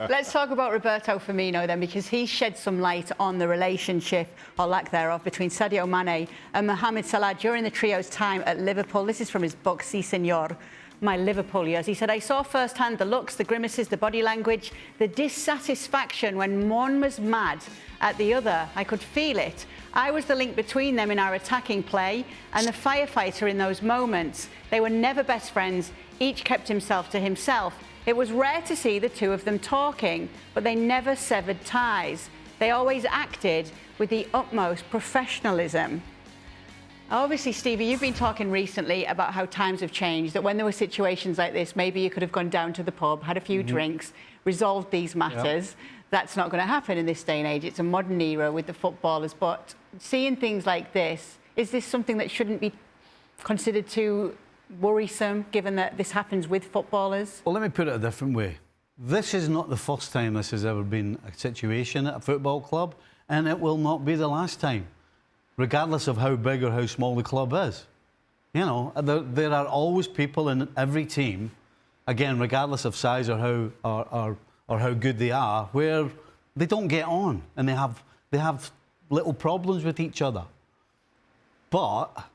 Let's talk about Roberto Firmino then, because he shed some light on the relationship, or lack thereof, between Sadio Mane and Mohamed Salah during the trio's time at Liverpool. This is from his book, Si Senor, My Liverpool Years. He said, I saw firsthand the looks, the grimaces, the body language, the dissatisfaction when one was mad at the other. I could feel it. I was the link between them in our attacking play and the firefighter in those moments. They were never best friends. Each kept himself to himself. It was rare to see the two of them talking, but they never severed ties. They always acted with the utmost professionalism. Obviously, Stevie, you've been talking recently about how times have changed, that when there were situations like this, maybe you could have gone down to the pub, had a few drinks, resolved these matters. That's not going to happen in this day and age. It's a modern era with the footballers. But seeing things like this, is this something that shouldn't be considered too worrisome, given that this happens with footballers? Well, let me put it a different way. This is not the first time this has ever been a situation at a football club, and it will not be the last time, regardless of how big or how small the club is. You know, there are always people in every team, again, regardless of size or how good they are, where they don't get on and they have little problems with each other. But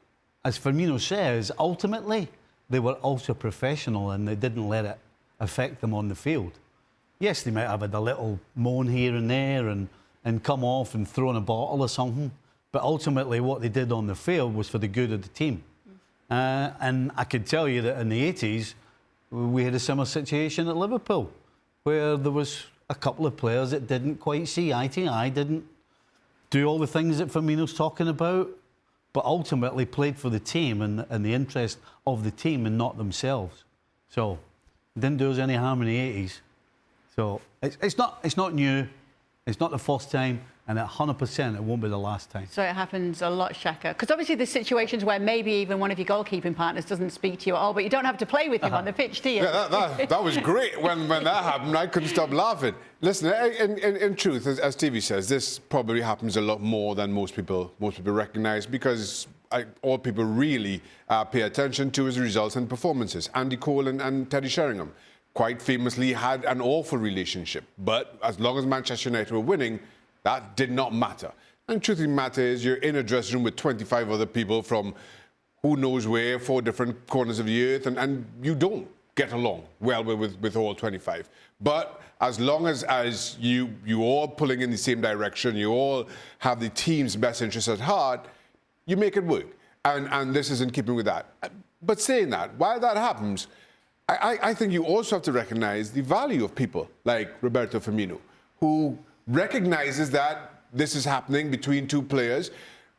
as Firmino says, ultimately they were also professional and they didn't let it affect them on the field. Yes, they might have had a little moan here and there and come off and thrown a bottle or something, but ultimately what they did on the field was for the good of the team. And I can tell you that in the 80s, we had a similar situation at Liverpool, where there was a couple of players that didn't quite see eye to eye, didn't do all the things that Firmino's talking about, but ultimately played for the team and the interest of the team and not themselves. So, it didn't do us any harm in the 80s. So, it's not new, it's not the first time, and 100% it won't be the last time. So it happens a lot, Shaka. Because obviously there's situations where maybe even one of your goalkeeping partners doesn't speak to you at all, but you don't have to play with him on the pitch, do you? Yeah, that was great when that happened. I couldn't stop laughing. Listen, in truth, as Stevie says, this probably happens a lot more than most people recognise, because all people really pay attention to is results and performances. Andy Cole and Teddy Sheringham quite famously had an awful relationship, but as long as Manchester United were winning, that did not matter. And the truth of the matter is, you're in a dressing room with 25 other people from who knows where, 4 different corners of the earth, and you don't get along well with all 25. But as long as you all pulling in the same direction, you all have the team's best interests at heart, you make it work. And this is in keeping with that. But saying that, while that happens, I think you also have to recognize the value of people like Roberto Firmino, who recognizes that this is happening between 2 players.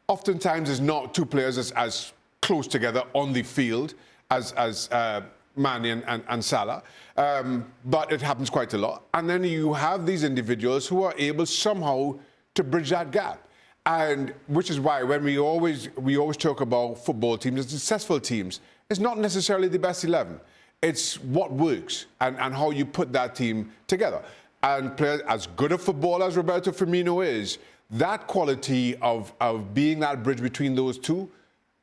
Oftentimes, it's not 2 players as close together on the field as Mane and Salah, but it happens quite a lot. And then you have these individuals who are able somehow to bridge that gap. And which is why when we always talk about football teams as successful teams, it's not necessarily the best 11. It's what works and how you put that team together. And players as good a footballer as Roberto Firmino is, that quality of being that bridge between those two,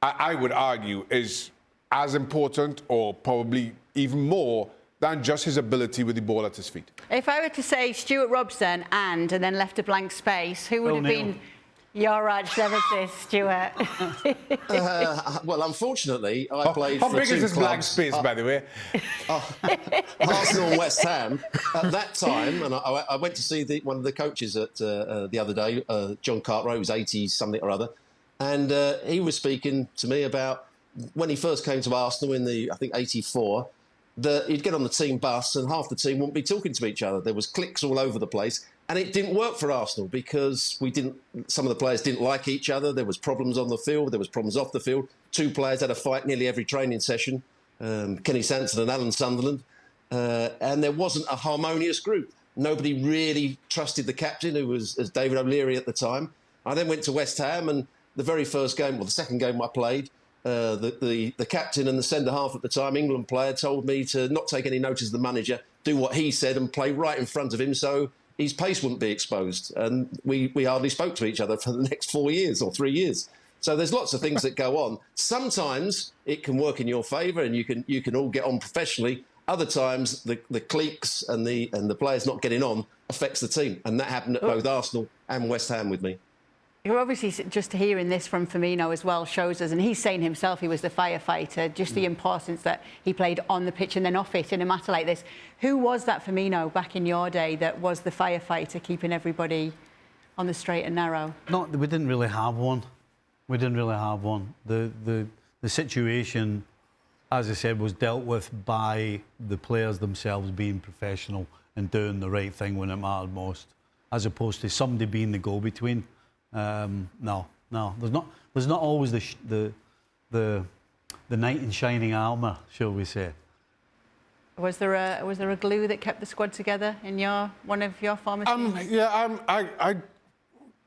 I would argue, is as important or probably even more than just his ability with the ball at his feet. If I were to say Stuart Robson and then left a blank space, who would have been your arch nemesis, Stuart? Well, unfortunately, I played for 2 clubs. How big is this blank space, by the way? Arsenal and West Ham. At that time, and I went to see one of the coaches the other day, John Cartwright, who was 80-something or other, and he was speaking to me about when he first came to Arsenal in I think, 84, that he'd get on the team bus and half the team wouldn't be talking to each other. There was cliques all over the place. And it didn't work for Arsenal because some of the players didn't like each other. There was problems on the field. There was problems off the field. 2 players had a fight nearly every training session, Kenny Sanson and Alan Sunderland. And there wasn't a harmonious group. Nobody really trusted the captain, who was David O'Leary at the time. I then went to West Ham, and the very first game, well, the second game I played, the captain and the centre-half at the time, England player, told me to not take any notice of the manager, do what he said and play right in front of him so his pace wouldn't be exposed. And we hardly spoke to each other for the next 4 years or 3 years. So there's lots of things that go on. Sometimes it can work in your favour and you can all get on professionally. Other times, the cliques and the players not getting on affects the team, and that happened at both Arsenal and West Ham with me. You're obviously just hearing this from Firmino as well shows us, and he's saying himself he was the firefighter, just the importance that he played on the pitch and then off it in a matter like this. Who was that Firmino back in your day that was the firefighter, keeping everybody on the straight and narrow? No, we didn't really have one. We didn't really have one. The situation, as I said, was dealt with by the players themselves being professional and doing the right thing when it mattered most, as opposed to somebody being the go-between. No. There's not always the knight in shining armour, shall we say. Was there a glue that kept the squad together in one of your former teams? I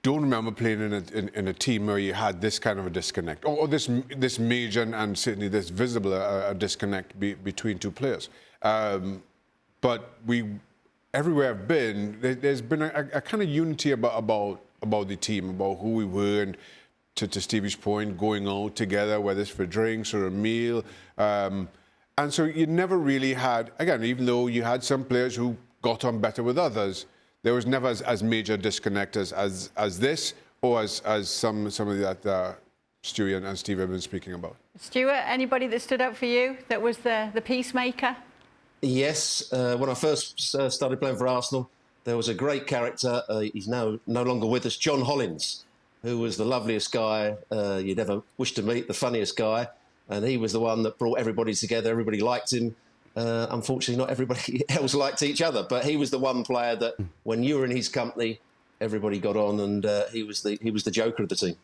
don't remember playing in a team where you had this kind of a disconnect, or this major and certainly this visible a disconnect between two players. But everywhere I've been, there's been a kind of unity about the team, about who we were, and to Stevie's point, going out together, whether it's for drinks or a meal. And so you never really had, again, even though you had some players who got on better with others, there was never as major disconnect as this, or as some of that Stewie and Steve have been speaking about. Stuart, anybody that stood out for you that was the peacemaker? Yes, when I first started playing for Arsenal, there was a great character. He's now no longer with us, John Hollins, who was the loveliest guy you'd ever wish to meet, the funniest guy. And he was the one that brought everybody together. Everybody liked him. Unfortunately, not everybody else liked each other, but he was the one player that when you were in his company, everybody got on, and he was the joker of the team.